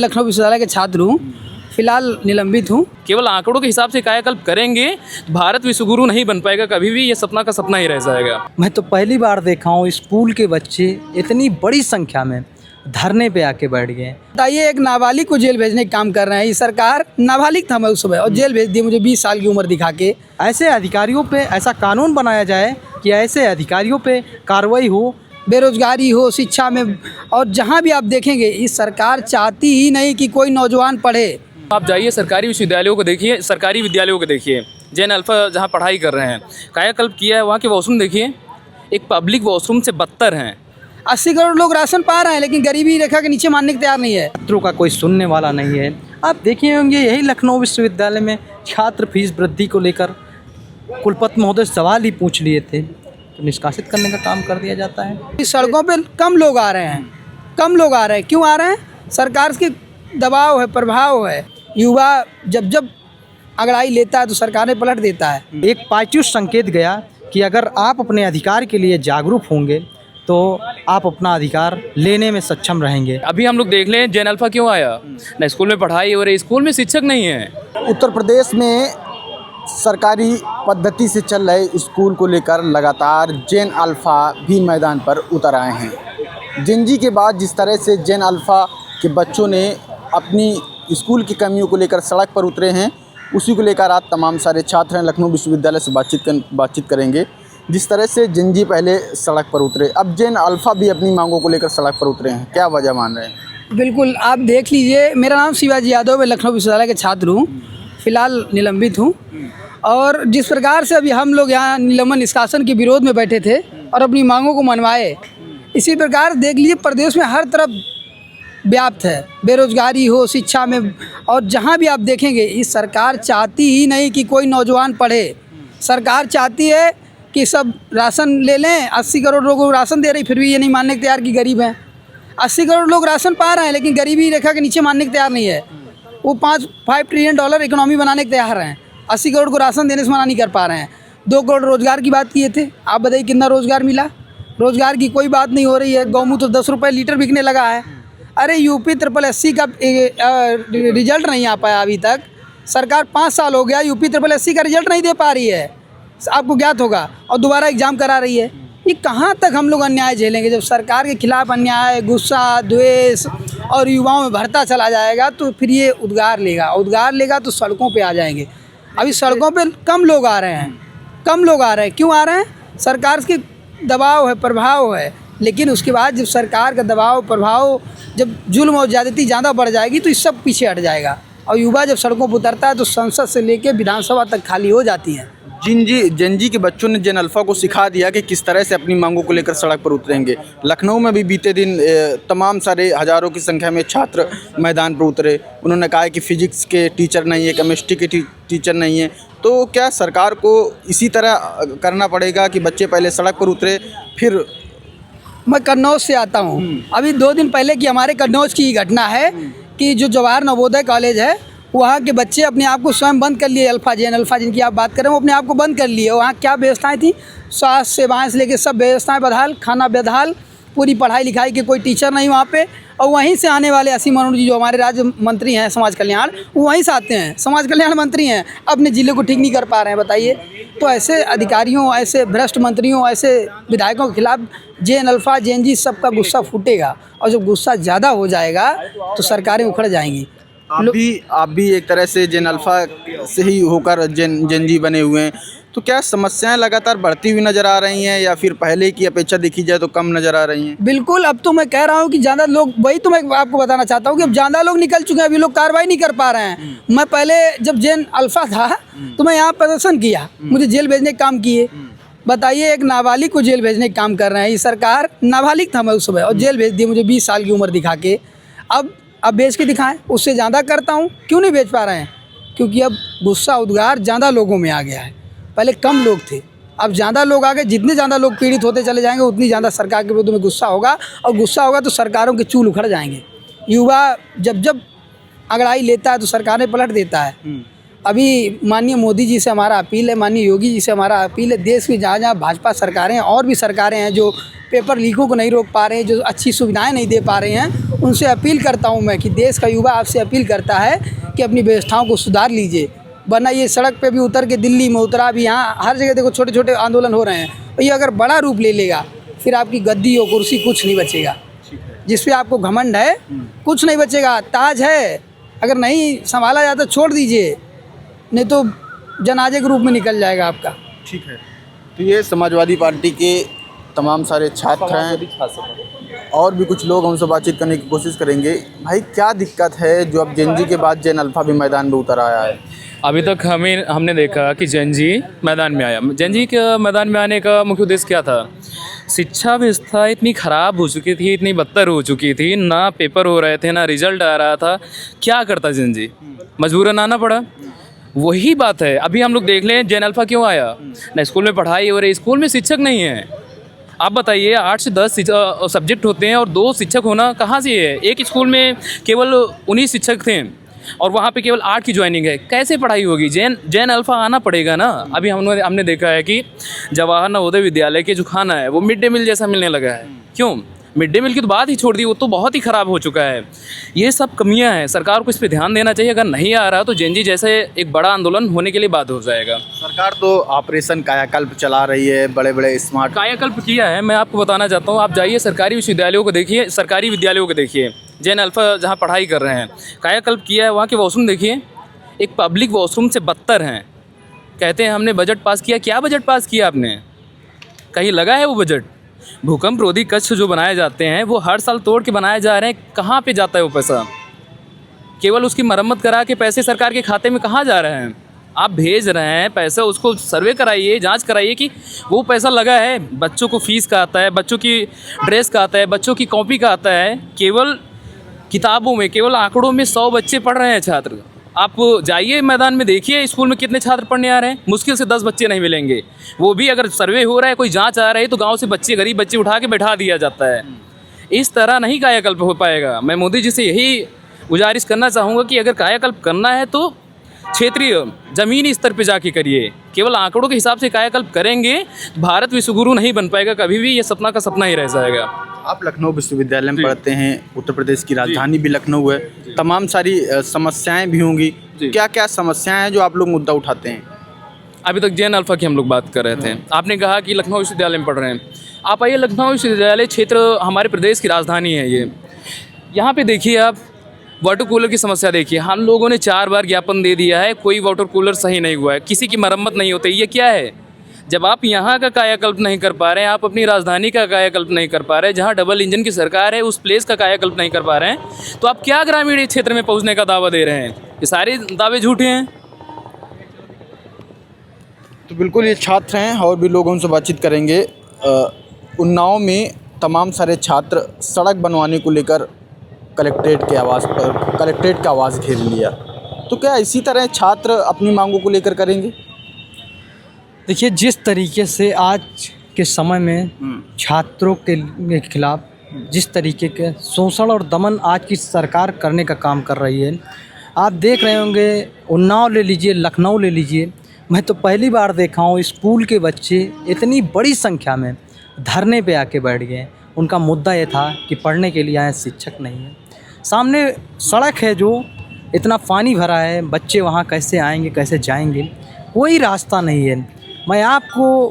लखनऊ विश्वविद्यालय के छात्र हूँ, फिलहाल निलंबित हूँ। केवल आंकड़ों के हिसाब से कायाकल्प करेंगे, भारत विश्वगुरु नहीं बन पाएगा कभी भी, ये सपना का सपना ही रह जाएगा। मैं तो पहली बार देखा हूँ स्कूल के बच्चे इतनी बड़ी संख्या में धरने पे आके बैठ गए। बताइए, एक नाबालिग को जेल भेजने का काम कर रहे हैं। ये सरकार, नाबालिग था मैं उस समय और जेल भेज दी मुझे 20 साल की उम्र दिखा के। ऐसे अधिकारियों पे ऐसा कानून बनाया जाए कि ऐसे अधिकारियों पे कार्रवाई हो। बेरोजगारी हो, शिक्षा में, और जहाँ भी आप देखेंगे ये सरकार चाहती ही नहीं कि कोई नौजवान पढ़े। आप जाइए सरकारी विश्वविद्यालयों को देखिए, सरकारी विद्यालयों को देखिए, जैन अल्फा जहाँ पढ़ाई कर रहे हैं, कायाकल्प किया है। वहाँ के वॉशरूम देखिए, एक पब्लिक वॉशरूम से बदतर हैं। 80 करोड़ लोग राशन पा रहे हैं, लेकिन गरीबी रेखा के नीचे मानने को तैयार नहीं है। छात्रों का कोई सुनने वाला नहीं है। आप देखे होंगे यही लखनऊ विश्वविद्यालय में छात्र फीस वृद्धि को लेकर कुलपति महोदय सवाल ही पूछ लिए थे, तो निष्कासित करने का काम कर दिया जाता है। इस सड़कों पे कम लोग आ रहे हैं, कम लोग आ रहे हैं। क्यों आ रहे हैं? सरकार के दबाव है, प्रभाव है। युवा जब अंगड़ाई लेता है तो सरकार ने पलट देता है। एक पॉजिटिव संकेत गया कि अगर आप अपने अधिकार के लिए जागरूक होंगे तो आप अपना अधिकार लेने में सक्षम रहेंगे। अभी हम लोग देख लें, जैन अल्फा क्यों आया? ना स्कूल में पढ़ाई हो रही, स्कूल में शिक्षक नहीं है। उत्तर प्रदेश में सरकारी पद्धति से चल रहे स्कूल को लेकर लगातार जैन अल्फा भी मैदान पर उतर आए हैं। जिंजी के बाद जिस तरह से जैन अल्फा के बच्चों ने अपनी स्कूल की कमियों को लेकर सड़क पर उतरे हैं, उसी को लेकर आज तमाम सारे छात्र हैं लखनऊ विश्वविद्यालय से बातचीत करेंगे। जिस तरह से जिंजी पहले सड़क पर उतरे, अब जैन अल्फा भी अपनी मांगों को लेकर सड़क पर उतरे हैं। क्या वजह मान रहे हैं? बिल्कुल, आप देख लीजिए। मेरा नाम शिवाजी यादव, मैं लखनऊ विश्वविद्यालय के छात्र हूँ, फिलहाल निलंबित हूँ। और जिस प्रकार से अभी हम लोग यहाँ निलंबन निष्कासन के विरोध में बैठे थे और अपनी मांगों को मनवाए, इसी प्रकार देख लीजिए प्रदेश में हर तरफ व्याप्त है। बेरोजगारी हो, शिक्षा में, और जहाँ भी आप देखेंगे इस सरकार चाहती ही नहीं कि कोई नौजवान पढ़े। सरकार चाहती है कि सब राशन ले लें। 80 करोड़ लोगों को राशन दे रही, फिर भी ये नहीं मानने को तैयार कि गरीब हैं। 80 करोड़ लोग राशन पा रहे हैं, लेकिन गरीबी रेखा के नीचे मानने को तैयार नहीं है। वो 5 ट्रिलियन डॉलर इकोनॉमी बनाने को तैयार हैं, 80 करोड़ को राशन देने से मना नहीं कर पा रहे हैं। 2 करोड़ रोजगार की बात किए थे, आप बताइए कितना रोजगार मिला? रोजगार की कोई बात नहीं हो रही है। गौमूत्र तो 10 रुपये लीटर बिकने लगा है। अरे यूपी SSSC का रिजल्ट नहीं आ पाया अभी तक। सरकार 5 साल हो गया, यूपी SSSC का रिजल्ट नहीं दे पा रही है, आपको ज्ञात होगा, और दोबारा एग्ज़ाम करा रही है। ये कहाँ तक हम लोग अन्याय झेलेंगे? जब सरकार के खिलाफ अन्याय, गुस्सा, द्वेष और युवाओं में बढ़ता चला जाएगा तो फिर ये उद्गार लेगा तो सड़कों पे आ जाएंगे। अभी सड़कों पे कम लोग आ रहे हैं, कम लोग आ रहे हैं। क्यों आ रहे हैं? सरकार के दबाव है, प्रभाव है। लेकिन उसके बाद जब सरकार का दबाव, प्रभाव, जब जुल्म और ज़्यादती ज़्यादा बढ़ जाएगी तो इस सब पीछे हट जाएगा। और युवा जब सड़कों पर उतरता है तो संसद से लेकर विधानसभा तक खाली हो जाती है। जिंजी के बच्चों ने जैन अल्फा को सिखा दिया कि किस तरह से अपनी मांगों को लेकर सड़क पर उतरेंगे। लखनऊ में भी बीते दिन तमाम सारे हज़ारों की संख्या में छात्र मैदान पर उतरे। उन्होंने कहा कि फिजिक्स के टीचर नहीं है, केमिस्ट्री के टीचर नहीं है। तो क्या सरकार को इसी तरह करना पड़ेगा कि बच्चे पहले सड़क पर उतरे फिर? मैं कन्नौज से आता हूँ। अभी 2 दिन पहले की हमारे कन्नौज की घटना है कि जो जवाहर नवोदय कॉलेज है, वहाँ के बच्चे अपने आप को स्वयं बंद कर लिए। जैन अल्फा जिनकी आप बात करें, वो अपने आप को बंद कर लिए। वहाँ क्या व्यवस्थाएं थी? स्वास्थ्य सेवाएं से लेकर सब व्यवस्थाएं बदहाल, खाना बदहाल, पूरी पढ़ाई लिखाई के कोई टीचर नहीं वहाँ पे। और वहीं से आने वाले असीम मनोहर जी, जो हमारे राज्य मंत्री हैं समाज कल्याण, वो वहीं से आते हैं, समाज कल्याण मंत्री हैं, अपने ज़िले को ठीक नहीं कर पा रहे हैं। बताइए, तो ऐसे अधिकारियों, ऐसे भ्रष्ट मंत्रियों, ऐसे विधायकों के खिलाफ जैन अल्फा, जेनजी सबका गुस्सा फूटेगा। और जब गुस्सा ज़्यादा हो जाएगा तो सरकारें उखड़ जाएंगी। आप भी एक तरह से जैन अल्फा से ही होकर जेनजी बने हुए हैं, तो क्या समस्याएं लगातार बढ़ती हुई नज़र आ रही हैं या फिर पहले की अपेक्षा देखी जाए तो कम नज़र आ रही हैं? बिल्कुल, अब तो मैं कह रहा हूँ कि ज़्यादा लोग, वही तो मैं आपको बताना चाहता हूँ कि अब ज़्यादा लोग निकल चुके हैं, अभी लोग कार्रवाई नहीं कर पा रहे हैं। मैं पहले जब जैन अल्फा था तो मैं यहाँ प्रदर्शन किया, मुझे जेल भेजने का काम किए। बताइए, एक नाबालिग को जेल भेजने का काम कर रहे हैं। ये सरकार, नाबालिग था मैं उस समय और जेल भेज दी मुझे 20 साल की उम्र दिखा के। अब भेज के दिखाएं, उससे ज़्यादा करता हूँ। क्यों नहीं भेज पा रहे हैं? क्योंकि अब गुस्सा, उद्गार ज़्यादा लोगों में आ गया है। पहले कम लोग थे, अब ज़्यादा लोग आ गए। जितने ज़्यादा लोग पीड़ित होते चले जाएंगे, उतनी ज़्यादा सरकार के विरोध में गुस्सा होगा, और गुस्सा होगा तो सरकारों के चूल उखड़ जाएंगे। युवा जब अंगड़ाई लेता है तो सरकारें पलट देता है। अभी माननीय मोदी जी से हमारा अपील है, माननीय योगी जी से हमारा अपील है, देश में जहाँ जहाँ भाजपा सरकारें हैं और भी सरकारें हैं जो पेपर लीकों को नहीं रोक पा रहे हैं, जो अच्छी सुविधाएं नहीं दे पा रहे हैं, उनसे अपील करता हूं मैं कि देश का युवा आपसे अपील करता है कि अपनी व्यवस्थाओं को सुधार लीजिए। वरना ये सड़क पे भी उतर के दिल्ली में उतरा, भी यहाँ हर जगह देखो छोटे छोटे आंदोलन हो रहे हैं, और ये अगर बड़ा रूप ले लेगा फिर आपकी गद्दी और कुर्सी कुछ नहीं बचेगा। जिस पे आपको घमंड है कुछ नहीं बचेगा। ताज है, अगर नहीं संभाला जाता छोड़ दीजिए, नहीं तो जनाजे के रूप में निकल जाएगा आपका। ठीक है। तो ये समाजवादी पार्टी के तमाम सारे छात्र हैं और भी कुछ लोग हमसे बातचीत करने की कोशिश करेंगे। भाई क्या दिक्कत है जो अब जेन जी के बाद जेन अल्फा भी मैदान में उतर आया है? अभी तक हमने देखा कि जेन जी मैदान में आया। जेन जी के मैदान में आने का मुख्य उद्देश्य क्या था? शिक्षा व्यवस्था इतनी ख़राब हो चुकी थी, इतनी बदतर हो चुकी थी, ना पेपर हो रहे थे, ना रिजल्ट आ रहा था। क्या करता जेन जी? मजबूरन आना पड़ा। वही बात है, अभी हम लोग देख लें जेन अल्फा क्यों आया। ना स्कूल में पढ़ाई हो रही, स्कूल में शिक्षक नहीं है। आप बताइए, 8 से 10 सब्जेक्ट होते हैं और 2 शिक्षक होना कहाँ से है? एक स्कूल में केवल 19 शिक्षक थे और वहाँ पे केवल 8 की ज्वाइनिंग है। कैसे पढ़ाई होगी? जेन अल्फा आना पड़ेगा ना। अभी हमने देखा है कि जवाहर नवोदय विद्यालय के जो खाना है वो मिड डे मील जैसा मिलने लगा है। क्यों? मिड डे मील की तो बात ही छोड़ दी, वो तो बहुत ही ख़राब हो चुका है। ये सब कमियां हैं, सरकार को इस पे ध्यान देना चाहिए। अगर नहीं आ रहा तो जेन जी जैसे एक बड़ा आंदोलन होने के लिए बाध्य हो जाएगा। सरकार तो ऑपरेशन कायाकल्प चला रही है, बड़े बड़े स्मार्ट कायाकल्प किया है। मैं आपको बताना चाहता हूँ, आप जाइए सरकारी विश्वविद्यालयों को देखिए, सरकारी विद्यालयों को देखिए, जेन अल्फा जहाँ पढ़ाई कर रहे हैं, कायाकल्प किया है। वहाँ के वॉशरूम देखिए, एक पब्लिक वॉशरूम से बदतर हैं। कहते हैं हमने बजट पास किया। क्या बजट पास किया आपने? कहीं लगा है वो बजट? भूकंप रोधी कक्ष जो बनाए जाते हैं वो हर साल तोड़ के बनाए जा रहे हैं। कहाँ पे जाता है वो पैसा? केवल उसकी मरम्मत करा के पैसे सरकार के खाते में कहाँ जा रहे हैं? आप भेज रहे हैं पैसा, उसको सर्वे कराइए, जांच कराइए कि वो पैसा लगा है। बच्चों को फीस का आता है, बच्चों की ड्रेस का आता है, बच्चों की कॉपी का आता है। केवल किताबों में, केवल आंकड़ों में 100 बच्चे पढ़ रहे हैं छात्र। आप जाइए मैदान में देखिए, स्कूल में कितने छात्र पढ़ने आ रहे हैं? मुश्किल से 10 बच्चे नहीं मिलेंगे। वो भी अगर सर्वे हो रहा है, कोई जांच आ रही है तो गांव से बच्चे, गरीब बच्चे उठा के बैठा दिया जाता है। इस तरह नहीं कायाकल्प हो पाएगा। मैं मोदी जी से यही गुजारिश करना चाहूँगा कि अगर कायाकल्प करना है तो क्षेत्रीय ज़मीनी स्तर पे जाके करिए। केवल आंकड़ों के हिसाब से कायाकल्प करेंगे तो भारत विश्वगुरु नहीं बन पाएगा कभी भी। ये सपना का सपना ही रह जाएगा। आप लखनऊ विश्वविद्यालय में पढ़ते हैं, उत्तर प्रदेश की राजधानी भी लखनऊ है, तमाम सारी समस्याएं भी होंगी। क्या क्या समस्याएं हैं जो आप लोग मुद्दा उठाते हैं? अभी तक जेन अल्फा की हम लोग बात कर रहे थे। आपने कहा कि लखनऊ विश्वविद्यालय में पढ़ रहे हैं। आप आइए, लखनऊ विश्वविद्यालय क्षेत्र हमारे प्रदेश की राजधानी है। ये यहाँ पे देखिए, आप वाटर कूलर की समस्या देखिए। हम लोगों ने 4 बार ज्ञापन दे दिया है, कोई वाटर कूलर सही नहीं हुआ है, किसी की मरम्मत नहीं होती। ये क्या है? जब आप यहाँ का कायाकल्प नहीं कर पा रहे हैं, आप अपनी राजधानी का कायाकल्प नहीं कर पा रहे हैं, जहाँ डबल इंजन की सरकार है उस प्लेस का कायाकल्प नहीं कर पा रहे हैं, तो आप क्या ग्रामीण क्षेत्र में पहुँचने का दावा दे रहे हैं? ये सारे दावे झूठे हैं। तो बिल्कुल ये छात्र हैं और भी लोग उनसे बातचीत करेंगे। उन्नाव में तमाम सारे छात्र सड़क बनवाने को लेकर कलेक्ट्रेट का आवाज़ घेर लिया। तो क्या इसी तरह छात्र अपनी मांगों को लेकर करेंगे? देखिए, जिस तरीके से आज के समय में छात्रों के खिलाफ जिस तरीके के शोषण और दमन आज की सरकार करने का काम कर रही है, आप देख रहे होंगे। उन्नाव ले लीजिए, लखनऊ ले लीजिए, मैं तो पहली बार देखा हूँ स्कूल के बच्चे इतनी बड़ी संख्या में धरने पे आके बैठ गए। उनका मुद्दा ये था कि पढ़ने के लिए आए, शिक्षक नहीं है। सामने सड़क है जो इतना पानी भरा है, बच्चे वहाँ कैसे आएंगे, कैसे जाएंगे? कोई रास्ता नहीं है। मैं आपको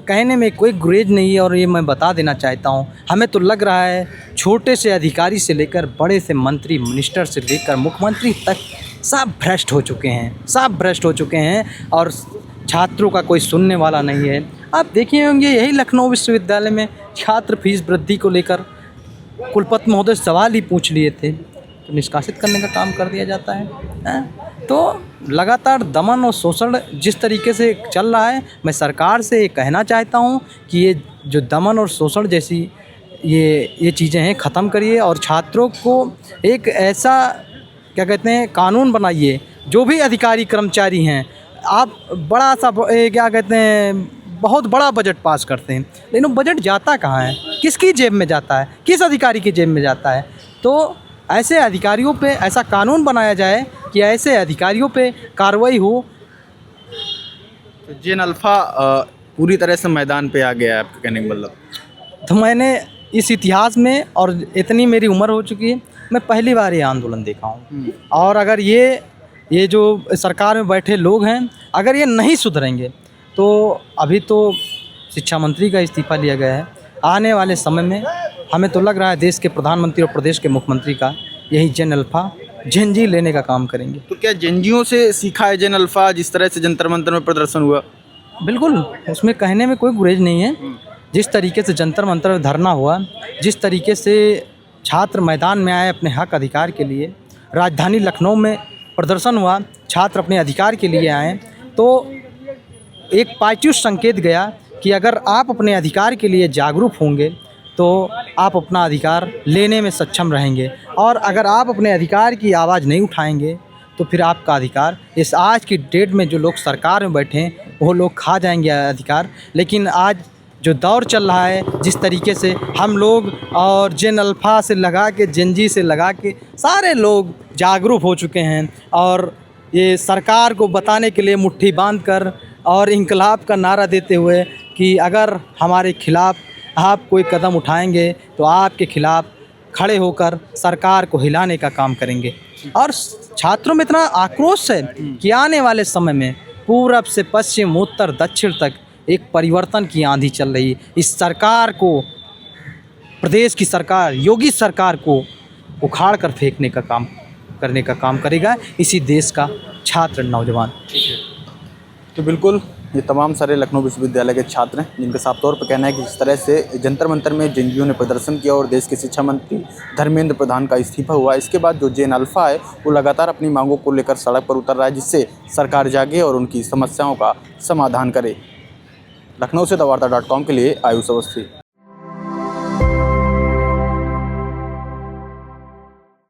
कहने में कोई गुरेज नहीं है और ये मैं बता देना चाहता हूँ, हमें तो लग रहा है छोटे से अधिकारी से लेकर बड़े से मंत्री, मिनिस्टर से लेकर मुख्यमंत्री तक सब भ्रष्ट हो चुके हैं, सब भ्रष्ट हो चुके हैं और छात्रों का कोई सुनने वाला नहीं है। आप देखे होंगे, यही लखनऊ विश्वविद्यालय में छात्र फीस वृद्धि को लेकर कुलपति महोदय सवाल ही पूछ लिए थे तो निष्कासित करने का काम कर दिया जाता है। तो लगातार दमन और शोषण जिस तरीके से चल रहा है, मैं सरकार से ये कहना चाहता हूँ कि ये जो दमन और शोषण जैसी ये चीज़ें हैं, ख़त्म करिए और छात्रों को एक ऐसा क्या कहते हैं कानून बनाइए। जो भी अधिकारी कर्मचारी हैं, आप बड़ा सा क्या कहते हैं बहुत बड़ा बजट पास करते हैं, लेकिन वो बजट जाता कहाँ है? किसकी जेब में जाता है? किस अधिकारी की जेब में जाता है? तो ऐसे अधिकारियों पे ऐसा कानून बनाया जाए कि ऐसे अधिकारियों पे कार्रवाई हो। तो जेन अल्फा पूरी तरह से मैदान पे आ गया है, आपके कहने का मतलब? तो मैंने इस इतिहास में, और इतनी मेरी उम्र हो चुकी है, मैं पहली बार ये आंदोलन देखा हूँ। और अगर ये जो सरकार में बैठे लोग हैं, अगर ये नहीं सुधरेंगे तो अभी तो शिक्षा मंत्री का इस्तीफा लिया गया है, आने वाले समय में हमें तो लग रहा है देश के प्रधानमंत्री और प्रदेश के मुख्यमंत्री का यही जेन अल्फा झंझी लेने का काम करेंगे। तो क्या जेनजियों से सीखा है जेन अल्फा, जिस तरह से जंतर मंतर में प्रदर्शन हुआ? बिल्कुल, उसमें कहने में कोई गुरेज नहीं है। जिस तरीके से जंतर मंतर में धरना हुआ, जिस तरीके से छात्र मैदान में आए अपने हक अधिकार के लिए, राजधानी लखनऊ में प्रदर्शन हुआ, छात्र अपने अधिकार के लिए आए, तो एक पॉजिटिव संकेत गया कि अगर आप अपने अधिकार के लिए जागरूक होंगे तो आप अपना अधिकार लेने में सक्षम रहेंगे, और अगर आप अपने अधिकार की आवाज़ नहीं उठाएंगे तो फिर आपका अधिकार, इस आज की डेट में जो लोग सरकार में बैठे हैं वो लोग खा जाएंगे अधिकार। लेकिन आज जो दौर चल रहा है, जिस तरीके से हम लोग और जेन अल्फा से लगा के, जेनजी से लगा के सारे लोग जागरूक हो चुके हैं, और ये सरकार को बताने के लिए मुट्ठी बांधकर और इंकलाब का नारा देते हुए कि अगर हमारे खिलाफ़ आप कोई कदम उठाएंगे तो आपके खिलाफ़ खड़े होकर सरकार को हिलाने का काम करेंगे। और छात्रों में इतना आक्रोश है कि आने वाले समय में पूरब से पश्चिम, उत्तर, दक्षिण तक एक परिवर्तन की आंधी चल रही है। इस सरकार को, प्रदेश की सरकार, योगी सरकार को उखाड़ कर फेंकने का काम करने का काम करेगा इसी देश का छात्र नौजवान। तो बिल्कुल ये तमाम सारे लखनऊ विश्वविद्यालय के छात्र हैं, जिनका साफ तौर पर कहना है कि जिस तरह से जंतर मंतर में जेनजीओ ने प्रदर्शन किया और देश के शिक्षा मंत्री धर्मेंद्र प्रधान का इस्तीफा हुआ, इसके बाद जो जेन अल्फा है वो लगातार अपनी मांगों को लेकर सड़क पर उतर रहा है, जिससे सरकार जागे और उनकी समस्याओं का समाधान करे। लखनऊ से द वार्ता.com के लिए आयुष अवस्थी।